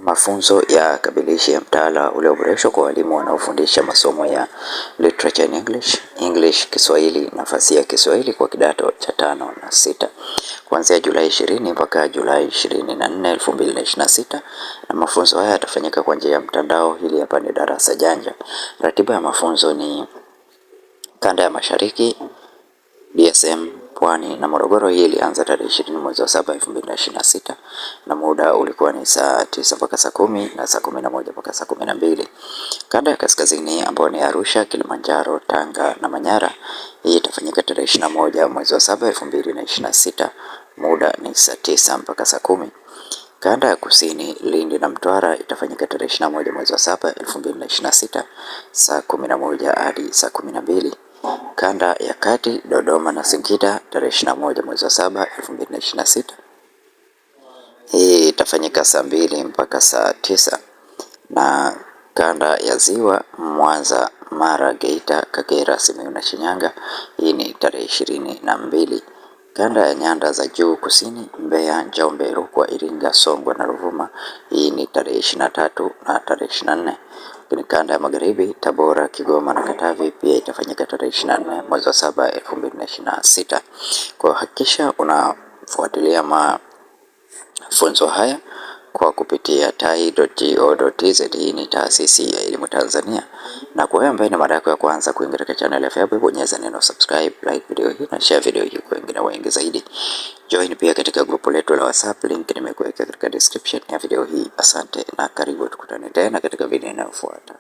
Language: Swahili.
Mafunzo ya kabilishi ya mtaala ulioboreshwa kwa walimu wanaofundisha masomo ya Literature in English, English Kiswahili, nafasi ya Kiswahili kwa kidato cha 5 na 6 kuanzia Julai 20 mpaka Julai 24, 2026, na mafunzo haya yatafanyika kwa njia ya mtandao. Hili hapa ni darasa janja. Ratiba ya mafunzo ni Kanda ya Mashariki, DSM, Pwani na Morogoro. Hii ilianza tarehe 20 mwezi wa 7 2026, na muda ulikuwa ni saa 9 mpaka saa 10 na saa 11 mpaka saa 12. Kanda ya Kaskazini ambayo ni Arusha, Kilimanjaro, Tanga na Manyara, hii itafanyika tarehe 21 mwezi wa 7 2026, muda ni saa 9 mpaka saa 10. Kanda ya Kusini, Lindi na Mtwara, itafanyika tarehe 21 mwezi wa 7 2026, saa 11 hadi saa 12. Kanda ya Kati, Dodoma na Singida, tarehe 21 mwezi wa 7 2026, hii itafanyika saa 2 mpaka saa 9. Na kanda ya Ziwa, Mwanza, Mara, Geita, Kagera, Simiyu na Shinyanga, hii ni tarehe 22. Kanda ya Nyanda za Juu Kusini, Mbeya, Njombe, Rukwa, Iringa, Songwe na Ruvuma, hii ni tarehe 23 na tarehe 24. Lakini kanda ya Magharibi, Tabora, Kigoma na Katavi, pia itafanyika tarehe 24 mwezi wa 7 2026. Kwa hakikisha unafuatilia mafunzo haya kwa kupitia tai.go.tz. Hii ni taasisi ya elimu Tanzania, na kwa wewe ambaye ni mara yako ya kwanza kuingia katika channel ya FEABOY, bonyeza neno subscribe, like video hii na share video hii kwa wengine wengi zaidi. Join pia katika grupu letu la WhatsApp, link nimekuweka katika description ya video hii. Asante na karibu, tukutane tena katika video inayofuata.